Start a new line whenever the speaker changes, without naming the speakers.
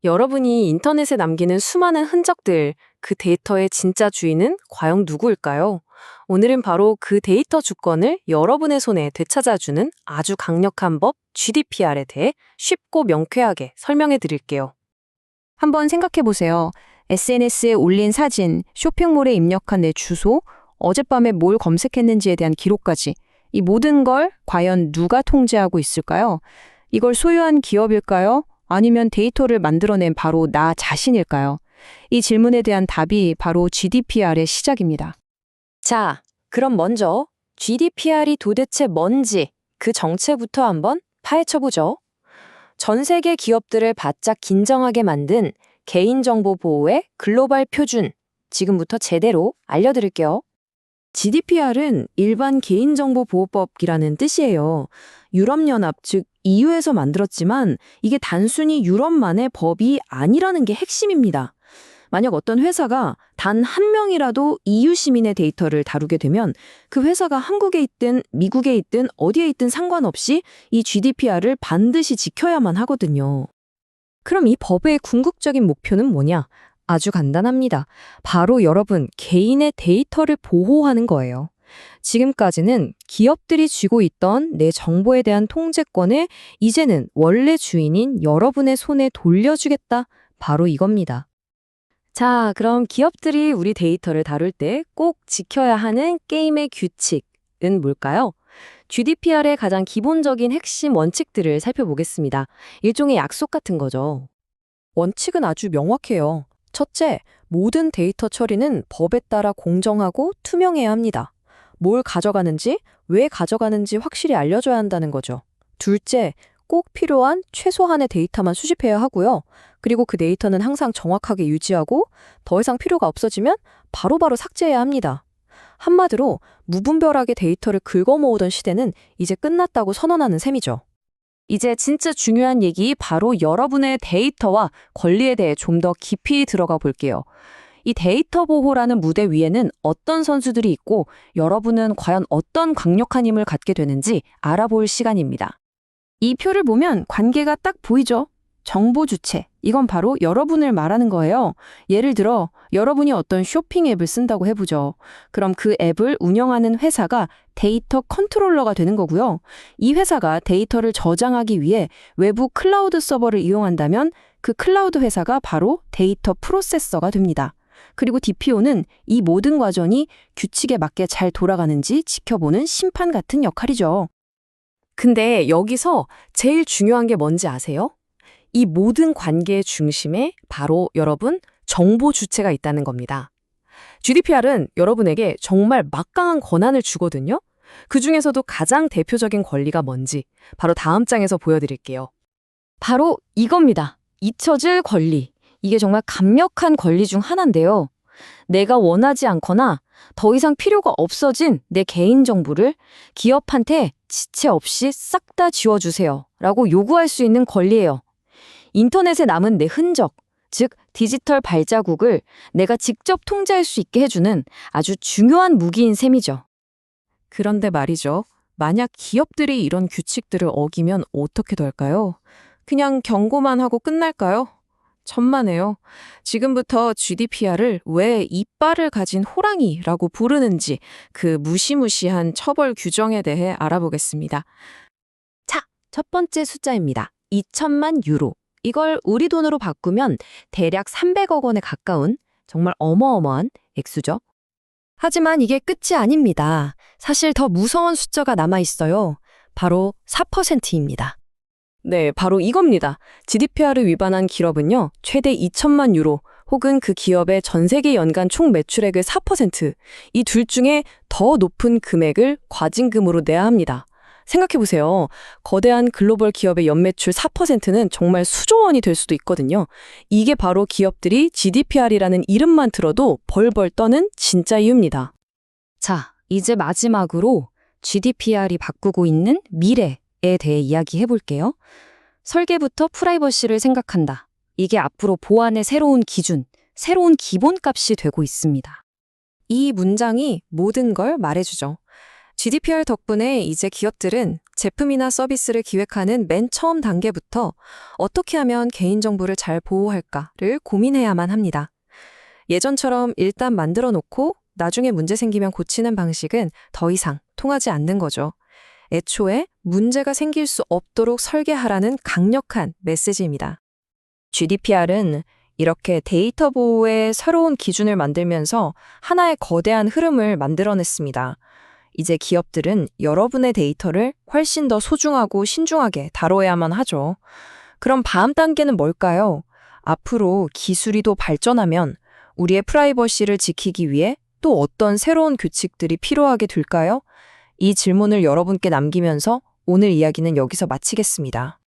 여러분이 인터넷에 남기는 수많은 흔적들, 그 데이터의 진짜 주인은 과연 누구일까요? 오늘은 바로 그 데이터 주권을 여러분의 손에 되찾아주는 아주 강력한 법 GDPR에 대해 쉽고 명쾌하게 설명해 드릴게요.
한번 생각해 보세요. SNS에 올린 사진, 쇼핑몰에 입력한 내 주소, 어젯밤에 뭘 검색했는지에 대한 기록까지 이 모든 걸 과연 누가 통제하고 있을까요? 이걸 소유한 기업일까요? 아니면 데이터를 만들어낸 바로 나 자신일까요? 이 질문에 대한 답이 바로 GDPR의 시작입니다.
자, 그럼 먼저 GDPR이 도대체 뭔지 그 정체부터 한번 파헤쳐보죠. 전 세계 기업들을 바짝 긴장하게 만든 개인정보 보호의 글로벌 표준, 지금부터 제대로 알려드릴게요. GDPR은 일반 개인정보보호법이라는 뜻이에요. 유럽연합, 즉 EU에서 만들었지만 이게 단순히 유럽만의 법이 아니라는 게 핵심입니다. 만약 어떤 회사가 단 한 명이라도 EU 시민의 데이터를 다루게 되면 그 회사가 한국에 있든 미국에 있든 어디에 있든 상관없이 이 GDPR을 반드시 지켜야만 하거든요. 그럼 이 법의 궁극적인 목표는 뭐냐? 아주 간단합니다. 바로 여러분 개인의 데이터를 보호하는 거예요. 지금까지는 기업들이 쥐고 있던 내 정보에 대한 통제권을 이제는 원래 주인인 여러분의 손에 돌려주겠다. 바로 이겁니다. 자, 그럼 기업들이 우리 데이터를 다룰 때 꼭 지켜야 하는 게임의 규칙은 뭘까요? GDPR의 가장 기본적인 핵심 원칙들을 살펴보겠습니다. 일종의 약속 같은 거죠. 원칙은 아주 명확해요. 첫째, 모든 데이터 처리는 법에 따라 공정하고 투명해야 합니다. 뭘 가져가는지, 왜 가져가는지 확실히 알려줘야 한다는 거죠. 둘째, 꼭 필요한 최소한의 데이터만 수집해야 하고요. 그리고 그 데이터는 항상 정확하게 유지하고 더 이상 필요가 없어지면 바로바로 삭제해야 합니다. 한마디로 무분별하게 데이터를 긁어모으던 시대는 이제 끝났다고 선언하는 셈이죠. 이제 진짜 중요한 얘기 바로 여러분의 데이터와 권리에 대해 좀 더 깊이 들어가 볼게요. 이 데이터 보호라는 무대 위에는 어떤 선수들이 있고 여러분은 과연 어떤 강력한 힘을 갖게 되는지 알아볼 시간입니다. 이 표를 보면 관계가 딱 보이죠? 정보 주체. 이건 바로 여러분을 말하는 거예요. 예를 들어 여러분이 어떤 쇼핑 앱을 쓴다고 해보죠. 그럼 그 앱을 운영하는 회사가 데이터 컨트롤러가 되는 거고요. 이 회사가 데이터를 저장하기 위해 외부 클라우드 서버를 이용한다면 그 클라우드 회사가 바로 데이터 프로세서가 됩니다. 그리고 DPO는 이 모든 과정이 규칙에 맞게 잘 돌아가는지 지켜보는 심판 같은 역할이죠. 근데 여기서 제일 중요한 게 뭔지 아세요? 이 모든 관계의 중심에 바로 여러분 정보 주체가 있다는 겁니다. GDPR은 여러분에게 정말 막강한 권한을 주거든요. 그중에서도 가장 대표적인 권리가 뭔지 바로 다음 장에서 보여드릴게요. 바로 이겁니다. 잊혀질 권리. 이게 정말 강력한 권리 중 하나인데요. 내가 원하지 않거나 더 이상 필요가 없어진 내 개인정보를 기업한테 지체 없이 싹 다 지워주세요 라고 요구할 수 있는 권리예요. 인터넷에 남은 내 흔적, 즉 디지털 발자국을 내가 직접 통제할 수 있게 해주는 아주 중요한 무기인 셈이죠. 그런데 말이죠. 만약 기업들이 이런 규칙들을 어기면 어떻게 될까요? 그냥 경고만 하고 끝날까요? 천만에요. 지금부터 GDPR을 왜 이빨을 가진 호랑이라고 부르는지 그 무시무시한 처벌 규정에 대해 알아보겠습니다. 자, 첫 번째 숫자입니다. 2천만 유로. 이걸 우리 돈으로 바꾸면 대략 300억 원에 가까운 정말 어마어마한 액수죠. 하지만 이게 끝이 아닙니다. 사실 더 무서운 숫자가 남아있어요. 바로 4%입니다. 네, 바로 이겁니다. GDPR을 위반한 기업은요, 최대 2천만 유로 혹은 그 기업의 전 세계 연간 총 매출액의 4%, 이 둘 중에 더 높은 금액을 과징금으로 내야 합니다. 생각해보세요. 거대한 글로벌 기업의 연매출 4%는 정말 수조 원이 될 수도 있거든요. 이게 바로 기업들이 GDPR이라는 이름만 들어도 벌벌 떠는 진짜 이유입니다. 자, 이제 마지막으로 GDPR이 바꾸고 있는 미래에 대해 이야기해볼게요. 설계부터 프라이버시를 생각한다. 이게 앞으로 보안의 새로운 기준, 새로운 기본값이 되고 있습니다. 이 문장이 모든 걸 말해주죠. GDPR 덕분에 이제 기업들은 제품이나 서비스를 기획하는 맨 처음 단계부터 어떻게 하면 개인정보를 잘 보호할까를 고민해야만 합니다. 예전처럼 일단 만들어 놓고 나중에 문제 생기면 고치는 방식은 더 이상 통하지 않는 거죠. 애초에 문제가 생길 수 없도록 설계하라는 강력한 메시지입니다. GDPR은 이렇게 데이터 보호의 새로운 기준을 만들면서 하나의 거대한 흐름을 만들어냈습니다. 이제 기업들은 여러분의 데이터를 훨씬 더 소중하고 신중하게 다뤄야만 하죠. 그럼 다음 단계는 뭘까요? 앞으로 기술이 더 발전하면 우리의 프라이버시를 지키기 위해 또 어떤 새로운 규칙들이 필요하게 될까요? 이 질문을 여러분께 남기면서 오늘 이야기는 여기서 마치겠습니다.